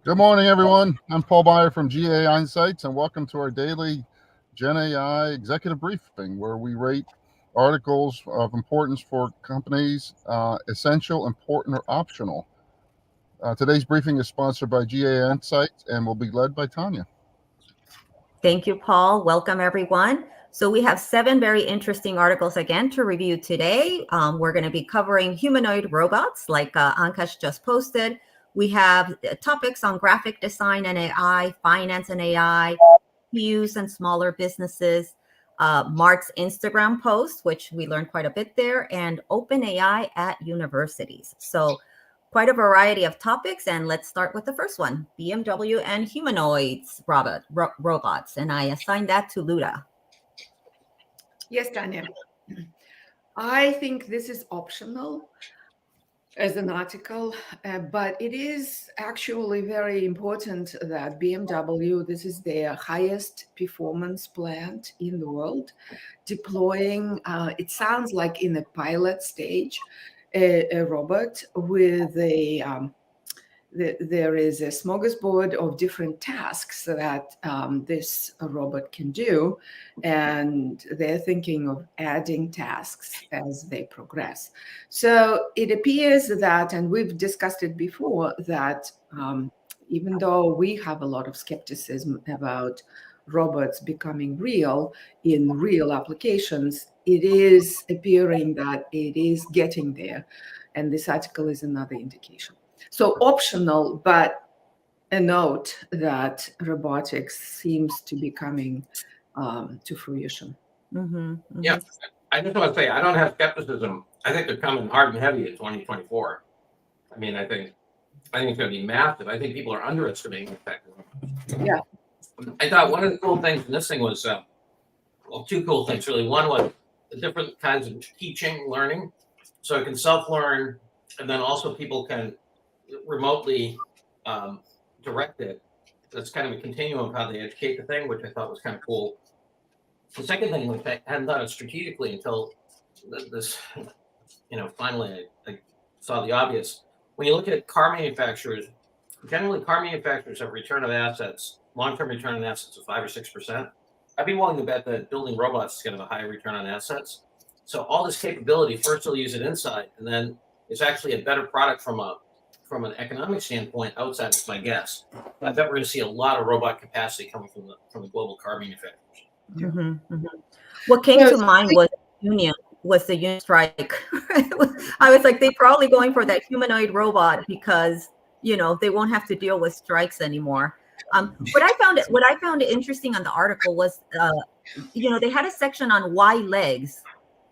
Good morning, everyone. I'm Paul Beyer from GAI Insights, and welcome to our daily GenAI executive briefing, where we rate articles of importance for companies, essential, important, or optional. Today's briefing is sponsored by GAI Insights and will be led by Tanya. Thank you, Paul. Welcome, everyone. So we have 7 very interesting articles again to review today. We're going to be covering humanoid robots like Ankash just posted. We have topics on graphic design and AI, finance and AI, PUs and smaller businesses, Mark's Instagram post, which we learned quite a bit there, and OpenAI at universities. So quite a variety of topics. And let's start with the first one, BMW and humanoids robots. And I assigned that to Luda. Yes, Tanya. I think this is optional as an article, but it is actually very important that BMW, this is their highest performance plant in the world, deploying, it sounds like in a pilot stage, a robot with there is a smorgasbord of different tasks that this robot can do, and they're thinking of adding tasks as they progress. So it appears that, and we've discussed it before, that even though we have a lot of skepticism about robots becoming real in real applications, it is appearing that it is getting there. And this article is another indication. So optional, but a note that robotics seems to be coming to fruition. Mm-hmm, mm-hmm. Yeah, I just want to say I don't have skepticism. I think they're coming hard and heavy in 2024. I mean, I think it's going to be massive. I think people are underestimating the effect. Yeah. I thought one of the cool things in this thing was, well, 2 cool things really. One was the different kinds of teaching, learning, so it can self-learn, and then also people can remotely direct it. That's kind of a continuum of how they educate the thing, which I thought was kind of cool. The second thing, which I hadn't thought of strategically until this, finally I saw the obvious. When you look at car manufacturers, generally car manufacturers have return of assets, long-term return on assets of 5 or 6%. I'd be willing to bet that building robots is going to have a higher return on assets. So all this capability, first they'll use it inside, and then it's actually a better product from an economic standpoint outside, is my guess. I bet we're going to see a lot of robot capacity coming from the global car manufacturers. Mm-hmm, mm-hmm. What came to mind was the union strike. I was like, they're probably going for that humanoid robot because they won't have to deal with strikes anymore. What I found interesting on the article was they had a section on why legs.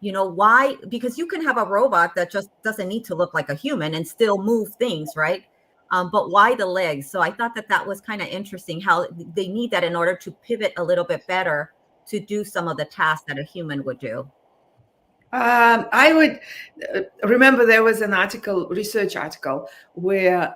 Why? Because you can have a robot that just doesn't need to look like a human and still move things, right? But why the legs? So I thought that was kind of interesting, how they need that in order to pivot a little bit better to do some of the tasks that a human would do. I would remember there was an research article, where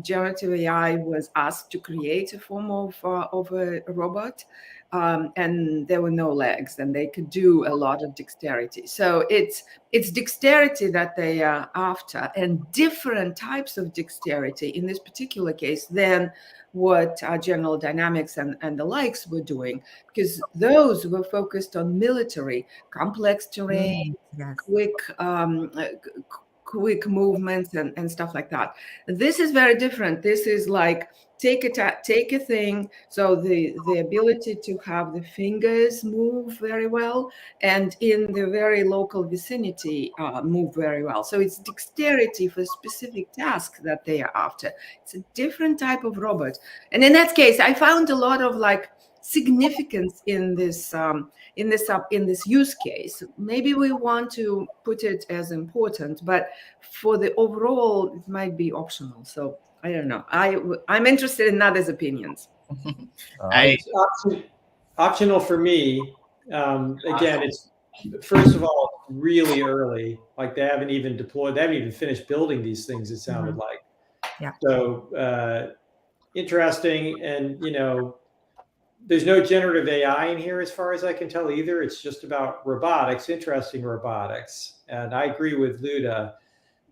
generative AI was asked to create a form of a robot, and there were no legs, and they could do a lot of dexterity. So it's dexterity that they are after, and different types of dexterity in this particular case than what General Dynamics and the likes were doing, because those were focused on military, complex terrain, yes. quick movements and stuff like that. This is very different. This is like take a thing, so the ability to have the fingers move very well, and in the very local vicinity move very well. So it's dexterity for specific tasks that they are after. It's a different type of robot, and in that case, I found a lot of significance in this use case. Maybe we want to put it as important, but for the overall, it might be optional. So I don't know. I'm interested in others' opinions. Optional for me. Again, it's first of all really early. Like they haven't even deployed. They haven't even finished building these things. It sounded like. Yeah. So interesting, and there's no generative AI in here as far as I can tell either. It's just about robotics, interesting robotics. And I agree with Luda.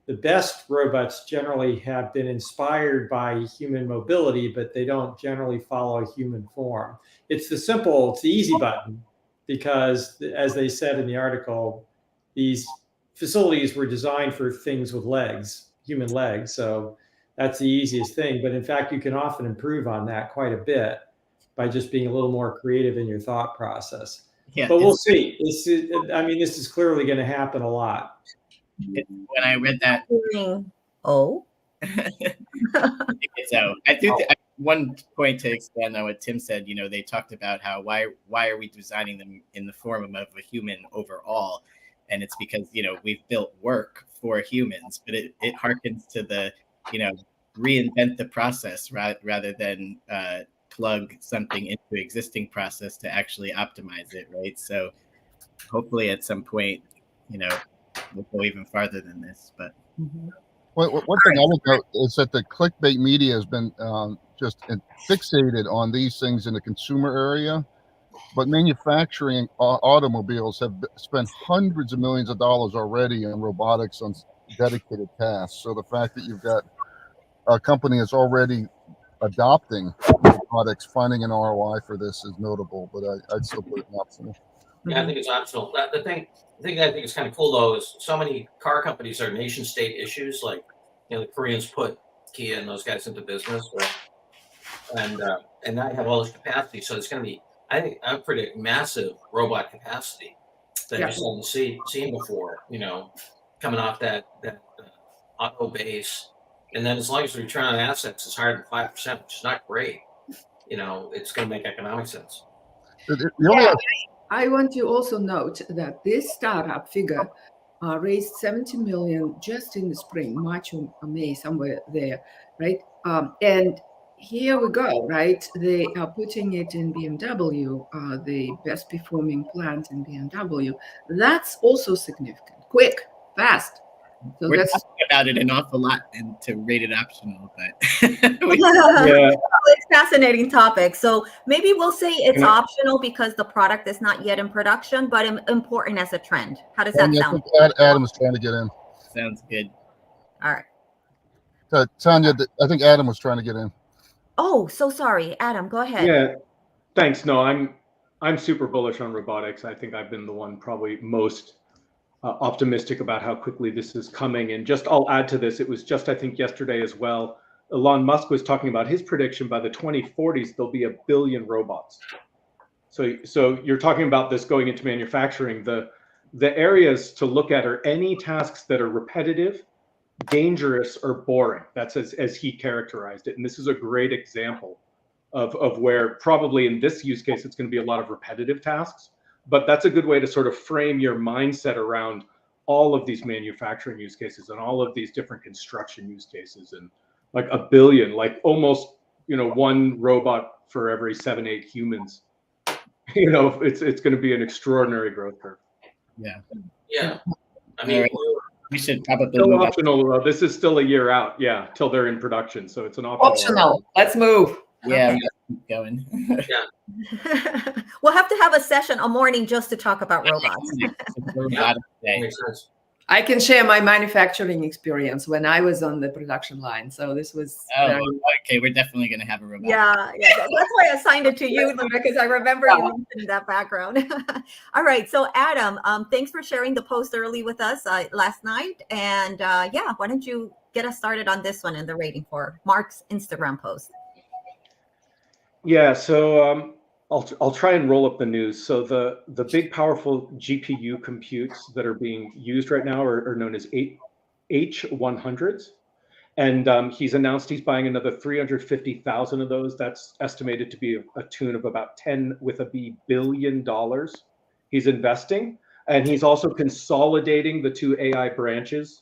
the best robots generally have been inspired by human mobility, but they don't generally follow a human form. It's the easy button, because as they said in the article, these facilities were designed for things with legs, human legs. So that's the easiest thing. But in fact, you can often improve on that quite a bit by just being a little more creative in your thought process. Yeah, but we'll see. This is clearly going to happen a lot. When I read that, oh, so I think one point to expand on what Tim said, they talked about how why are we designing them in the form of a human overall, and it's because we've built work for humans, but it harkens to the reinvent the process rather than plug something into existing process to actually optimize it, right? So hopefully at some point, we'll go even farther than this. But one thing I would note is that the clickbait media has been just fixated on these things in the consumer area, but manufacturing automobiles have spent hundreds of millions of dollars already on robotics on dedicated tasks. So the fact that you've got a company that's already adopting robotics, finding an ROI for this is notable, but I'd still put it optional. Yeah, I think it's optional. The thing I think is kind of cool though is so many car companies are nation state issues. Like, the Koreans put Kia and those guys into business, right? And now you have all this capacity. So it's going to be, I think, I predict massive robot capacity that you haven't seen before. Coming off that auto base, and then as long as the return on assets is higher than 5%, which is not great, it's going to make economic sense. I want to also note that this startup figure raised 70 million just in the spring, March or May, somewhere there, right? And here we go, right? They are putting it in BMW, the best performing plant in BMW. That's also significant. Quick, fast. So we're that's talking about it an awful lot and to rate it optional, but it's a fascinating topic. So maybe we'll say it's optional because the product is not yet in production, but important as a trend. How does that sound? Adam's trying to get in. Sounds good. All right. Tanya, I think Adam was trying to get in. Oh, so sorry. Adam, go ahead. Yeah, thanks. No, I'm super bullish on robotics. I think I've been the one probably most optimistic about how quickly this is coming. And I'll add to this. It was just, I think, yesterday as well, Elon Musk was talking about his prediction by the 2040s, there'll be 1 billion robots. So you're talking about this going into manufacturing. The areas to look at are any tasks that are repetitive, dangerous, or boring. That's as he characterized it. And this is a great example of where probably in this use case, it's going to be a lot of repetitive tasks. But that's a good way to sort of frame your mindset around all of these manufacturing use cases and all of these different construction use cases. And like 1 billion, like almost, one robot for every 7-8 humans. It's going to be an extraordinary growth curve. Yeah. Yeah. I mean, we should probably still optional. This is still a year out. Yeah, till they're in production. So it's an optional. Let's move. Yeah, we keep going. Yeah. We'll have to have a session, a morning, just to talk about robots. I can share my manufacturing experience when I was on the production line. So this was okay. We're definitely going to have a robot. Yeah. That's why I assigned it to you, because I remember you mentioning that background. All right. So Adam, thanks for sharing the post early with us last night. And why don't you get us started on this one in the rating for Mark's Instagram post? Yeah, so I'll try and roll up the news. So the big powerful GPU computes that are being used right now are known as H100s, and he's announced he's buying another 350,000 of those. That's estimated to be a tune of about $10 billion. He's investing, and he's also consolidating the two AI branches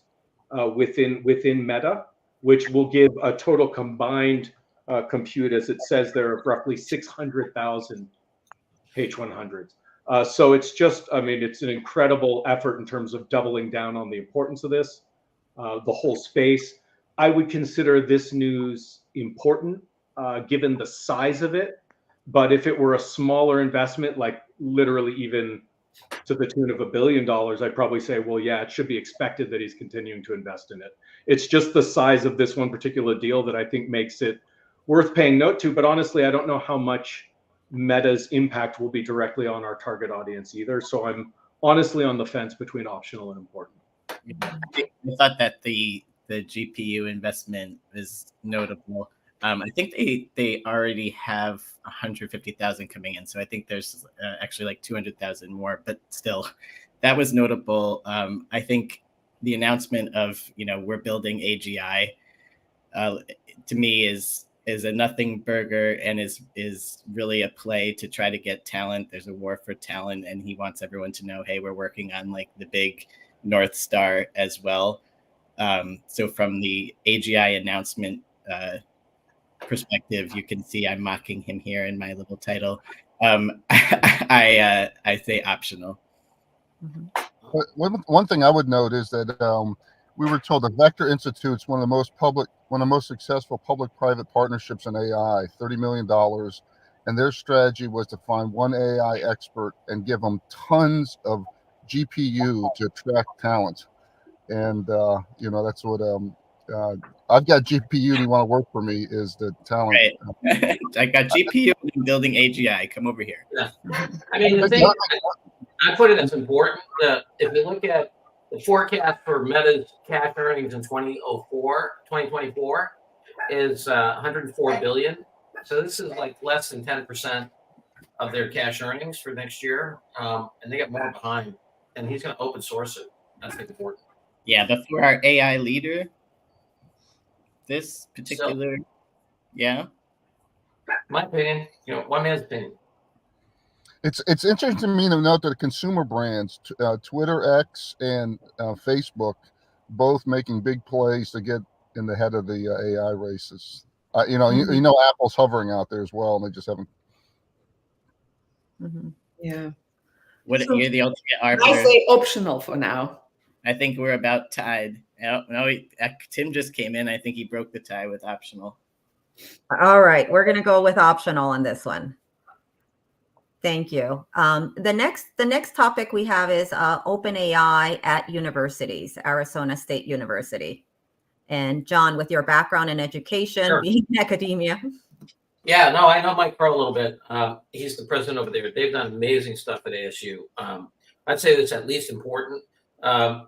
within Meta, which will give a total combined compute, as it says there, of roughly 600,000 H100s. So it's just, it's an incredible effort in terms of doubling down on the importance of this, the whole space. I would consider this news important, given the size of it. But if it were a smaller investment, like literally even to the tune of $1 billion, I'd probably say, well, yeah, it should be expected that he's continuing to invest in it. It's just the size of this one particular deal that I think makes it worth paying note to. But honestly, I don't know how much Meta's impact will be directly on our target audience either. So I'm honestly on the fence between optional and important. I thought that the GPU investment is notable. I think they already have 150,000 coming in, so I think there's actually like 200,000 more. But still, that was notable. I think the announcement of we're building AGI to me is a nothing burger and is really a play to try to get talent. There's a war for talent, and he wants everyone to know, hey, we're working on like the big North Star as well. So from the AGI announcement perspective, you can see I'm mocking him here in my little title. I say optional. But one thing I would note is that we were told the Vector Institute's one of the most successful public-private partnerships in AI, $30 million, and their strategy was to find one AI expert and give them tons of GPU to attract talent. And that's what I've got GPU. Do you want to work for me? Is the talent? Right. I got GPU and building AGI. Come over here. Yeah. I mean, the thing I put it as important. If you look at the forecast for Meta's cash earnings in 2024 is 104 billion. So this is like less than 10% of their cash earnings for next year, and they get more behind. And he's going to open source it. That's important. Yeah, but for our AI leader, this particular, my opinion, one man's opinion. It's interesting to me to note that consumer brands, Twitter, X, and Facebook, both making big plays to get in the head of the AI races. Apple's hovering out there as well, and they just haven't. Mm-hmm. Yeah. You're the ultimate arbiter. I say optional for now. I think we're about tied. No, Tim just came in. I think he broke the tie with optional. All right, we're going to go with optional on this one. Thank you. The next topic we have is OpenAI at universities, Arizona State University. And John, with your background in education, Sure. Being in academia. Yeah, no, I know Mike Crow a little bit. He's the president over there. They've done amazing stuff at ASU. I'd say that's at least important.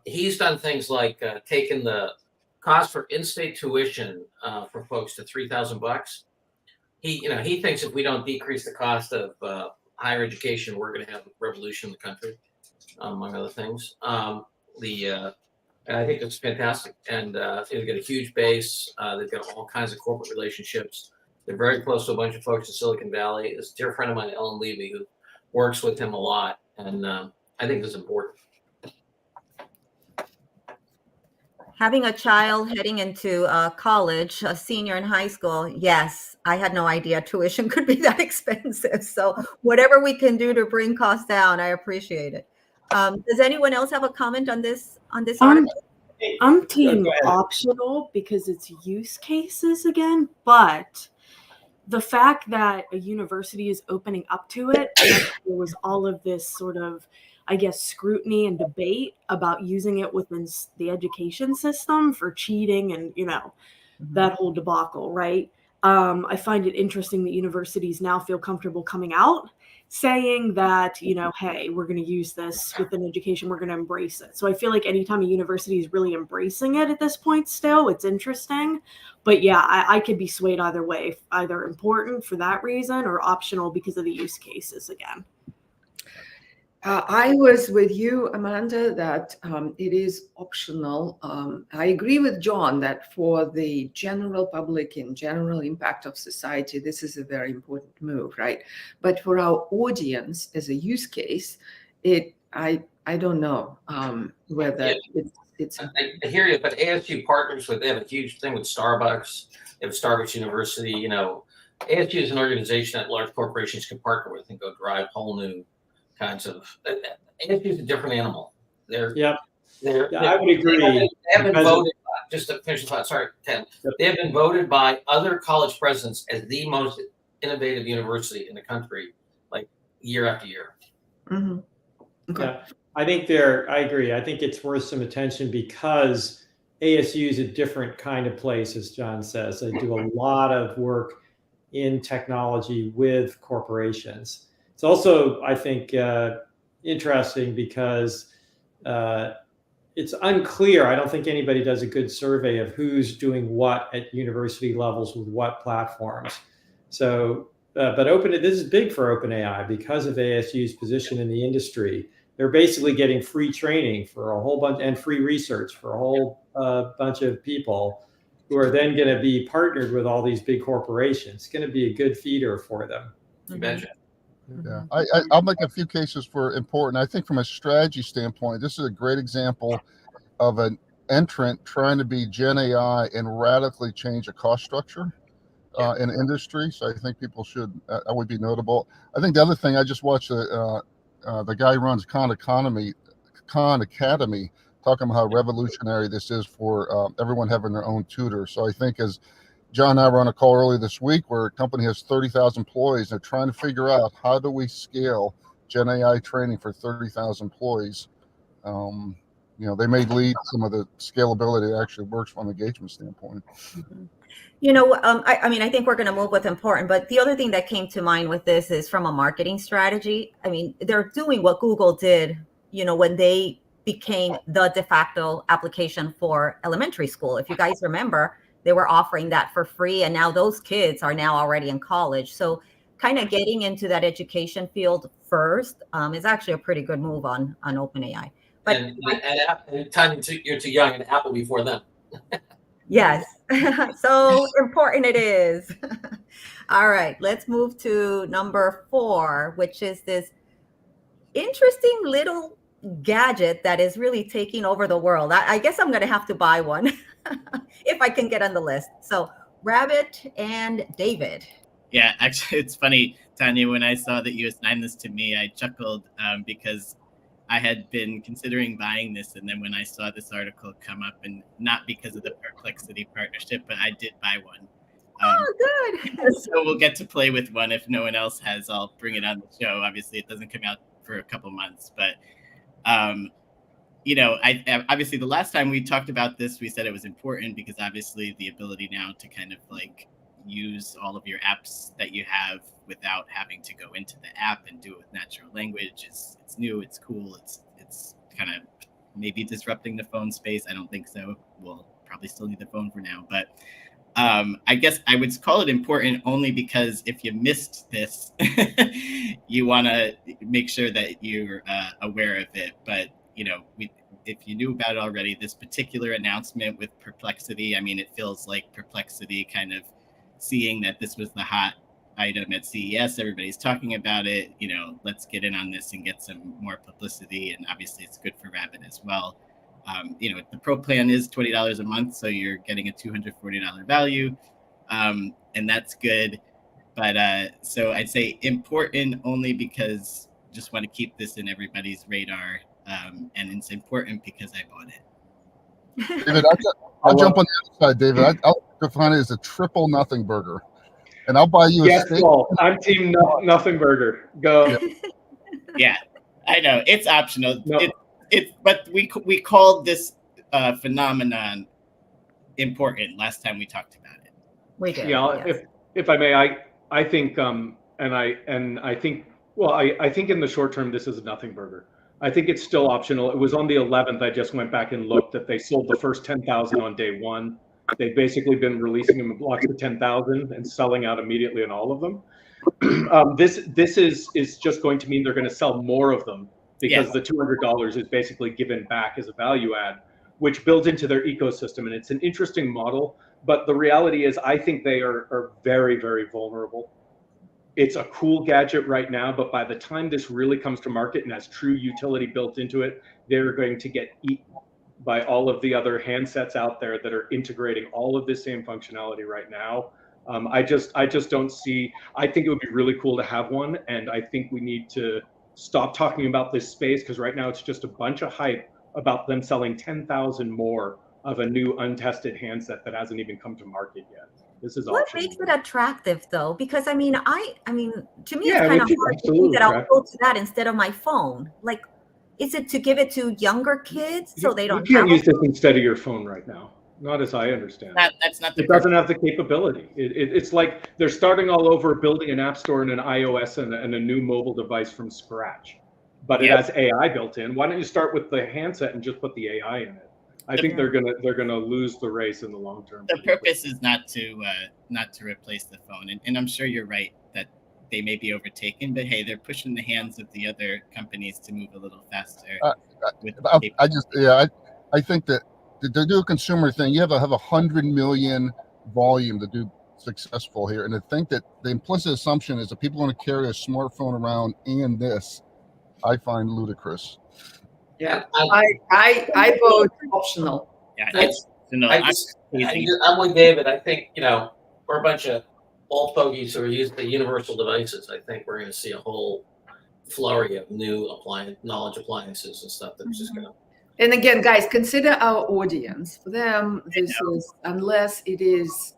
He's done things like taking the cost for in-state tuition for folks to $3,000. He thinks if we don't decrease the cost of higher education, we're going to have a revolution in the country, among other things. And I think it's fantastic. And they've got a huge base. They've got all kinds of corporate relationships. They're very close to a bunch of folks in Silicon Valley. There's a dear friend of mine, Ellen Levy, who works with him a lot. And I think this is important. Having a child heading into college, a senior in high school, yes, I had no idea tuition could be that expensive. So whatever we can do to bring costs down, I appreciate it. Does anyone else have a comment on this article? I'm team optional because it's use cases again, but the fact that a university is opening up to it, there was all of this sort of, I guess, scrutiny and debate about using it within the education system for cheating and, that whole debacle, right? I find it interesting that universities now feel comfortable coming out saying that, hey, we're going to use this within education, we're going to embrace it. So I feel like anytime a university is really embracing it at this point still, it's interesting. But yeah, I could be swayed either way, either important for that reason or optional because of the use cases again. I was with you, Amanda, that it is optional. I agree with John that for the general public and general impact of society, this is a very important move, right? But for our audience as a use case, I don't know whether it's. I hear you, but ASU partners they have a huge thing with Starbucks. They have Starbucks University. ASU is an organization that large corporations can partner with and go drive whole new kinds of. ASU is a different animal. I would agree. They have been voted. Just to finish the thought. Sorry, Ken. Yep. They have been voted by other college presidents as the most innovative university in the country, like year after year. Mm-hmm. Okay. Yeah, I agree. I think it's worth some attention because ASU is a different kind of place, as John says. They do a lot of work in technology with corporations. It's also, I think, interesting because it's unclear. I don't think anybody does a good survey of who's doing what at university levels with what platforms. So, but this is big for OpenAI because of ASU's position in the industry. They're basically getting free training for a whole bunch and free research for a whole bunch of people who are then going to be partnered with all these big corporations. It's going to be a good feeder for them. You betcha. Yeah, I'll make a few cases for important. I think from a strategy standpoint, this is a great example of an entrant trying to be Gen AI and radically change a cost structure in industry. So I think people should, that would be notable. I think the other thing, I just watched the guy who runs Khan Academy talking about how revolutionary this is for everyone having their own tutor. So I think as John and I were on a call earlier this week where a company has 30,000 employees. They're trying to figure out how do we scale Gen AI training for 30,000 employees. They may lead some of the scalability that actually works from an engagement standpoint. I think we're going to move with important, but the other thing that came to mind with this is from a marketing strategy. I mean, they're doing what Google did, when they became the de facto application for elementary school. If you guys remember, they were offering that for free, and now those kids are now already in college. So kind of getting into that education field first is actually a pretty good move on OpenAI. But and Tanya, you're too young, and Apple before them. Yes, so important it is. All right, let's move to number 4, which is this interesting little gadget that is really taking over the world. I guess I'm going to have to buy one if I can get on the list. So Rabbit and David. Yeah, actually, it's funny, Tanya, when I saw that you assigned this to me, I chuckled because I had been considering buying this. And then when I saw this article come up, and not because of the Perplexity partnership, but I did buy one. Good. So we'll get to play with one. If no one else has, I'll bring it on the show. Obviously, it doesn't come out for a couple months, but I obviously the last time we talked about this, we said it was important because obviously the ability now to kind of like use all of your apps that you have without having to go into the app and do it with natural language it's new, it's cool, it's kind of maybe disrupting the phone space. I don't think so. We'll probably still need the phone for now, but I guess I would call it important only because if you missed this, you want to make sure that you're aware of it. But, if you knew about it already, this particular announcement with Perplexity, I mean, it feels like Perplexity kind of seeing that this was the hot item at CES. Everybody's talking about it. Let's get in on this and get some more publicity. And obviously, it's good for Rabbit as well. The pro plan is $20 a month, so you're getting a $240 value, and that's good. But so I'd say important only because just want to keep this in everybody's radar, and it's important because I bought it. David, I'll jump on the other side, David. I'll define it as a triple nothing burger, and I'll buy you a steak. Well, I'm team nothing burger. Go. Yeah, I know it's optional. No. But we called this phenomenon important last time we talked about it. We did. Yeah, yes. if I may, I think I think in the short term this is a nothing burger. I think it's still optional. It was on the 11th. I just went back and looked that they sold the first 10,000 on day one. They've basically been releasing them in blocks of 10,000 and selling out immediately on all of them. This is just going to mean they're going to sell more of them because the $200 is basically given back as a value add, which builds into their ecosystem. And it's an interesting model, but the reality is I think they are very, very vulnerable. It's a cool gadget right now, but by the time this really comes to market and has true utility built into it, they're going to get eaten by all of the other handsets out there that are integrating all of this same functionality right now. I just don't see, I think it would be really cool to have one. And I think we need to stop talking about this space because right now it's just a bunch of hype about them selling 10,000 more of a new untested handset that hasn't even come to market yet. This is what optional. makes it attractive though? Because I mean, to me, Yeah, it's kind of it's hard to think that I'll attractive. go to that instead of my phone. Like, Is it to give it to younger kids so they You don't can't have use this instead of your phone right now. Not as I understand it. That's not the It doesn't have the capability. It's like they're starting all over, building an app store and an iOS and a new mobile device from scratch. But it has AI built in. Why don't you start with the handset and just put the AI in it? I think they're gonna lose the race in the long term. The purpose is not to replace the phone, and I'm sure you're right that they may be overtaken, but hey, they're pushing the hands of the other companies to move a little faster. I think that to do a consumer thing, you have to have 100 million volume to do successful here, and to think that the implicit assumption is that people want to carry a smartphone around and this, I find ludicrous. Yeah, I vote optional. Yeah, I'm with David. I think, we're a bunch of old fogies who are used to universal devices. I think we're going to see a whole flurry of new knowledge appliances and stuff that's just going to. And again, guys, consider our audience. For them, this is, unless it is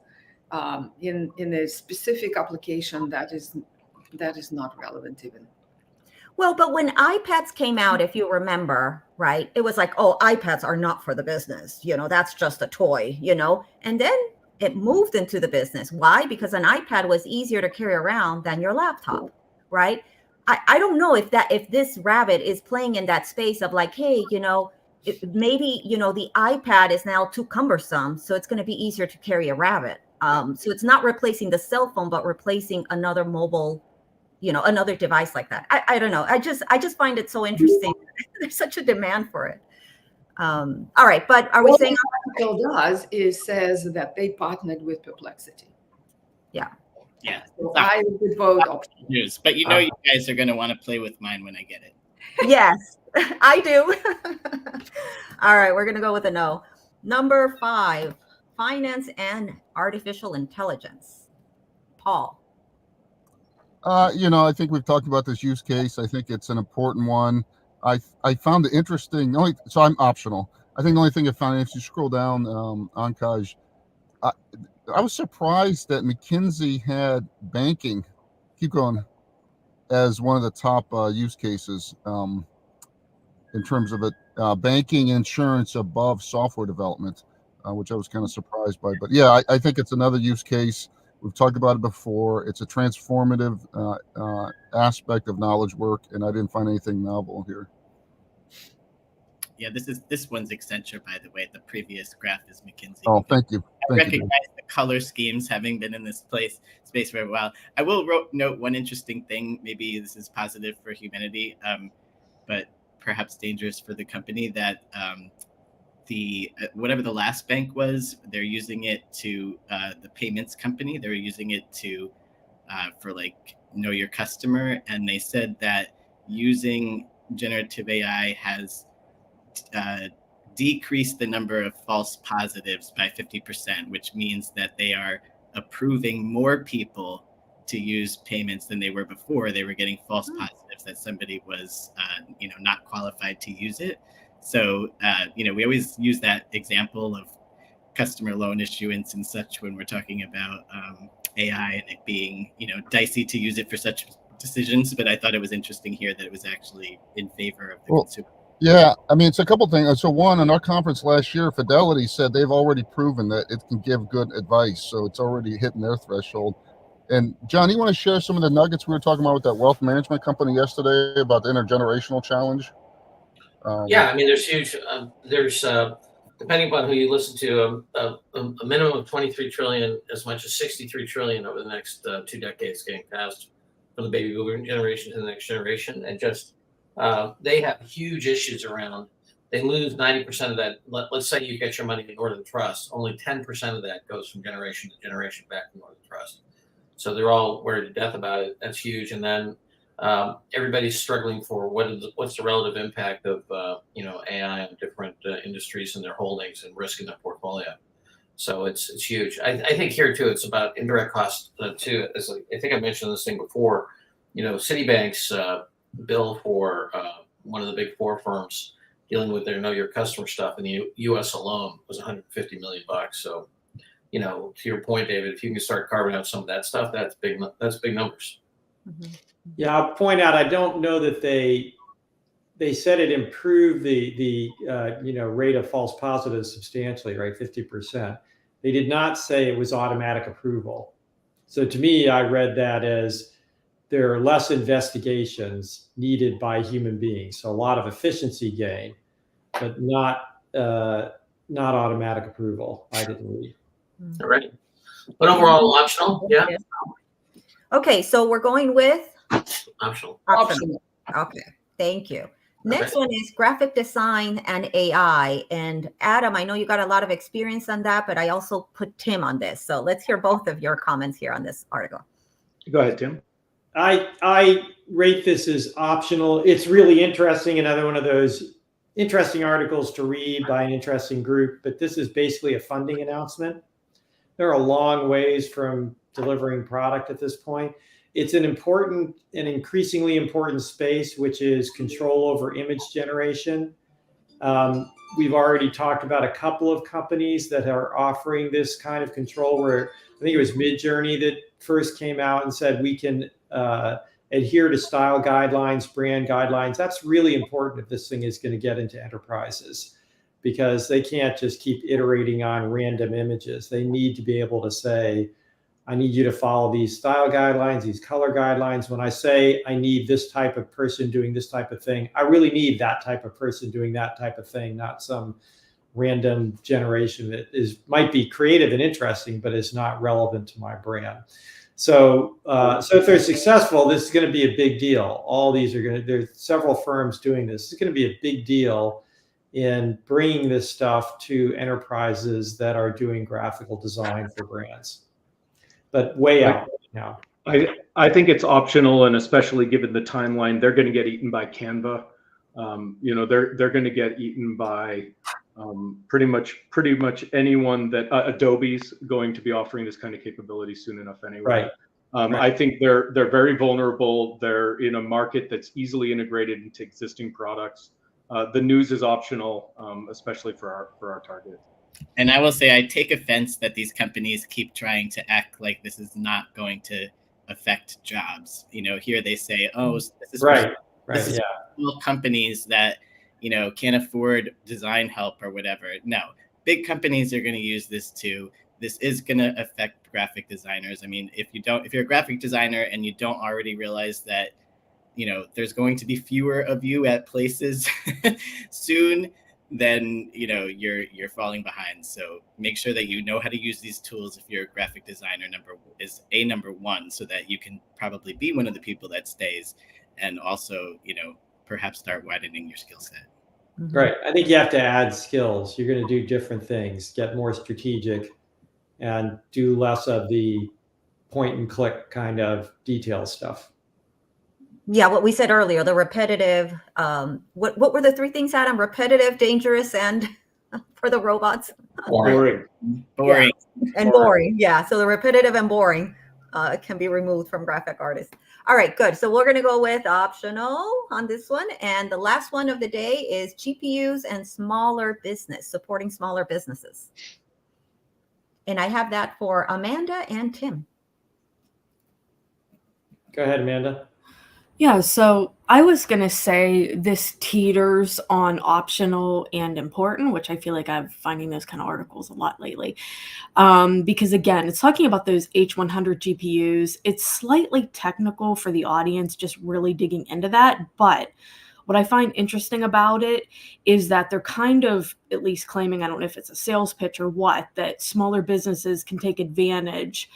in a specific application that is not relevant even. Well, but when iPads came out, if you remember, right, it was like, oh, iPads are not for the business. That's just a toy, and then it moved into the business. Why? Because an iPad was easier to carry around than your laptop, right? I don't know if this rabbit is playing in that space of like, hey, maybe, the iPad is now too cumbersome. So it's going to be easier to carry a rabbit. So it's not replacing the cell phone, but replacing another mobile, another device like that. I don't know. I just find it so interesting. There's such a demand for it. All right, but are we saying what article does is says that they partnered with Perplexity? Yeah. Yeah. So I would vote optional. News, but you guys are going to want to play with mine when I get it. Yes, I do. All right, we're going to go with a no. Number 5, finance and artificial intelligence. Paul. I think we've talked about this use case. I think it's an important one. I found it interesting. So I'm optional. I think the only thing I found, if you scroll down, Ankaj, I was surprised that McKinsey had banking, keep going, as one of the top use cases in terms of it, banking insurance above software development, which I was kind of surprised by. But yeah, I think it's another use case. We've talked about it before. It's a transformative aspect of knowledge work, and I didn't find anything novel here. Yeah, this one's Accenture, by the way. The previous graph is McKinsey. Oh, thank you. I recognize the color schemes, having been in this space for a while. I will note one interesting thing. Maybe this is positive for humanity, but perhaps dangerous for the company, that the whatever the last bank was, they're using it to the payments company. They're using it to for like know your customer, and they said that using generative AI has decreased the number of false positives by 50%, which means that they are approving more people to use payments than they were before. They were getting false positives that somebody was, not qualified to use it. So, we always use that example of customer loan issuance and such when we're talking about AI and it being, dicey to use it for such decisions. But I thought it was interesting here that it was actually in favor of the consumer. Yeah, I mean, it's a couple things. So one, in our conference last year, Fidelity said they've already proven that it can give good advice. So it's already hitting their threshold. And John, you want to share some of the nuggets we were talking about with that wealth management company yesterday about the intergenerational challenge? Yeah, I mean, there's huge, depending upon who you listen to, a minimum of 23 trillion, as much as 63 trillion over the next 2 decades getting passed from the baby boomer generation to the next generation. And just, they have huge issues around. They lose 90% of that. Let's say you get your money in Northern Trust. Only 10% of that goes from generation to generation back to Northern Trust. So they're all worried to death about it. That's huge. And then everybody's struggling for what's the relative impact of AI on different industries and their holdings and risk in their portfolio. So it's huge. I think here too it's about indirect costs too. I think I mentioned this thing before. Citibank's bill for one of the big 4 firms dealing with their know your customer stuff in the U.S. alone was $150 million. So, to your point, David, if you can start carving out some of that stuff, that's big numbers. Mm-hmm. Yeah, I'll point out, I don't know that they they said it improved the rate of false positives substantially, right? 50%. They did not say it was automatic approval. So to me, I read that as there are less investigations needed by human beings. So a lot of efficiency gain, but not automatic approval. I didn't read. All right. But overall, optional. Yeah. Okay, so we're going with Optional. optional. Okay, thank you. Next one is graphic design and AI. And Adam, I know you got a lot of experience on that, but I also put Tim on this. So let's hear both of your comments here on this article. Go ahead, Tim. I rate this as optional. It's really interesting. Another one of those interesting articles to read by an interesting group, but this is basically a funding announcement. There are a long ways from delivering product at this point. It's an increasingly important space, which is control over image generation. We've already talked about a couple of companies that are offering this kind of control, where I think it was Midjourney that first came out and said we can adhere to style guidelines, brand guidelines. That's really important if this thing is going to get into enterprises, because they can't just keep iterating on random images. They need to be able to say, I need you to follow these style guidelines, these color guidelines. When I say I need this type of person doing this type of thing, I really need that type of person doing that type of thing, not some random generation that might be creative and interesting, but is not relevant to my brand. So if they're successful, this is going to be a big deal. All these are there's several firms doing this. It's going to be a big deal in bringing this stuff to enterprises that are doing graphical design for brands. But way out now. I think it's optional, and especially given the timeline, they're going to get eaten by Canva. They're going to get eaten by pretty much anyone that Adobe's going to be offering this kind of capability soon enough anyway. Right. I think they're very vulnerable. They're in a market that's easily integrated into existing products. The news is optional, especially for our target. And I will say, I take offense that these companies keep trying to act like this is not going to affect jobs. Here they say, "Oh, this is right. This is small companies that can't afford design help or whatever." No, big companies are going to use this too. This is going to affect graphic designers. I mean, if you're a graphic designer and you don't already realize that, there's going to be fewer of you at places soon, then you're falling behind. So make sure that you know how to use these tools if you're a graphic designer. Number one, so that you can probably be one of the people that stays, and also perhaps start widening your skill set. Right. I think you have to add skills. You're going to do different things, get more strategic, and do less of the point and click kind of detail stuff. Yeah, what we said earlier, the repetitive, what were the three things, Adam? Repetitive, dangerous, and for the robots? Boring. Yeah. And boring. Yeah, so the repetitive and boring can be removed from graphic artists. All right, good. So we're going to go with optional on this one. And the last one of the day is GPUs and smaller business, supporting smaller businesses. And I have that for Amanda and Tim. Go ahead, Amanda. Yeah, so I was going to say this teeters on optional and important, which I feel like I'm finding those kind of articles a lot lately. Because again, it's talking about those H100 GPUs. It's slightly technical for the audience, just really digging into that. But what I find interesting about it is that they're kind of at least claiming, I don't know if it's a sales pitch or what, that smaller businesses can take advantage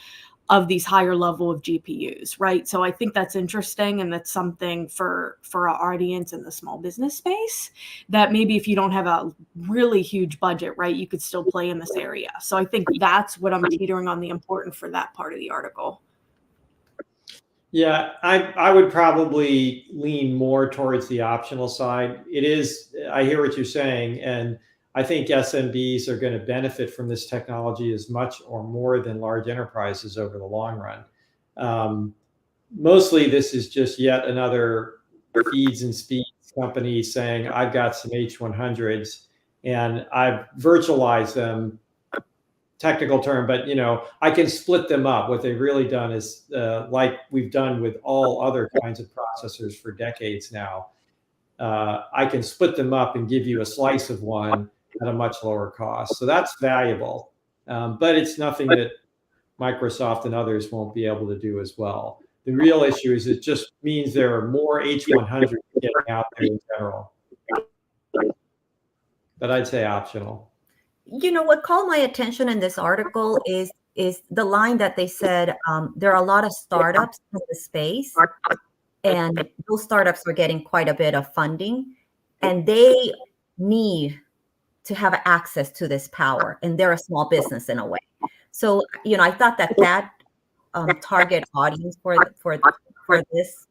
of these higher level of GPUs, right? So I think that's interesting, and that's something for our audience in the small business space, that maybe if you don't have a really huge budget, right, you could still play in this area. So I think that's what I'm teetering on the important for that part of the article. Yeah, I would probably lean more towards the optional side. It is, I hear what you're saying, and I think SMBs are going to benefit from this technology as much or more than large enterprises over the long run. Mostly this is just yet another feeds and speeds company saying, I've got some H100s and I've virtualized them, technical term, but I can split them up. What they've really done is like we've done with all other kinds of processors for decades now, I can split them up and give you a slice of one at a much lower cost. So that's valuable, but it's nothing that Microsoft and others won't be able to do as well. The real issue is it just means there are more H100s getting out there in general. But I'd say optional. You know what called my attention in this article is the line that they said there are a lot of startups in the space, and those startups are getting quite a bit of funding, and they need to have access to this power, and they're a small business in a way. So, you know, I thought that target audience for this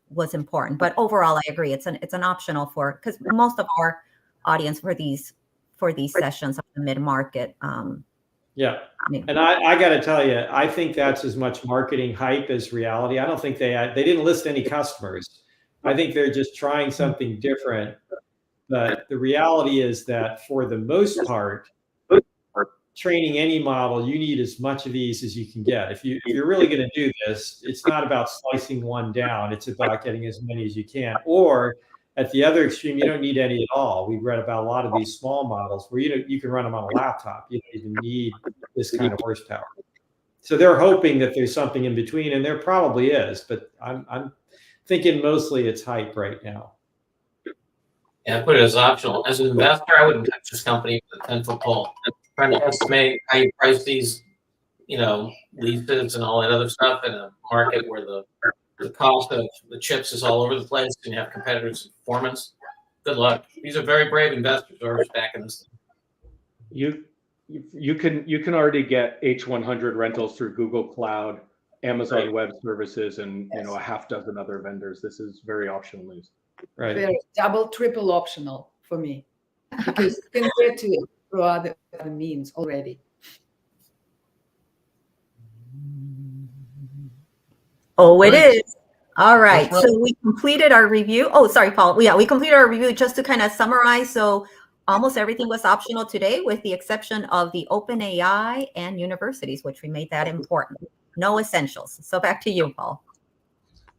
was important. But overall, I agree. It's an optional because most of our audience for these sessions are the mid-market. Yeah. And I got to tell you, I think that's as much marketing hype as reality. I don't think they didn't list any customers. I think they're just trying something different. But the reality is that for the most part, training any model, you need as much of these as you can get. If you're really going to do this, it's not about slicing one down. It's about getting as many as you can. Or at the other extreme, you don't need any at all. We've read about a lot of these small models where you can run them on a laptop. You don't even need this kind of horsepower. So they're hoping that there's something in between, and there probably is. But I'm thinking mostly it's hype right now. Yeah, I put it as optional. As an investor, I wouldn't touch this company with a 10-foot pole. Trying to estimate how you price these, leases and all that other stuff in a market where the cost of the chips is all over the place and you have competitors in performance. Good luck. These are very brave investors who are back in this. You can already get H100 rentals through Google Cloud, Amazon Web Services, and a half dozen other vendors. This is very optional news. Right. Very double, triple optional for me because you can get to it through other means already. Oh, it is. All right. So we completed our review. Oh, sorry, Paul. Yeah, we completed our review just to kind of summarize. So almost everything was optional today, with the exception of the OpenAI and universities, which we made that important. No essentials. So back to you, Paul.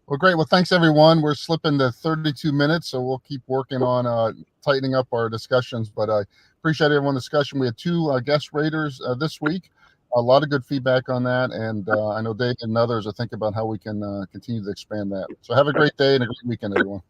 Well, great. Well, thanks, everyone. We're slipping to 32 minutes, so we'll keep working on tightening up our discussions. But I appreciate everyone's discussion. We had 2 guest raters this week. A lot of good feedback on that. And I know Dave and others are thinking about how we can continue to expand that. So have a great day and a great weekend, everyone.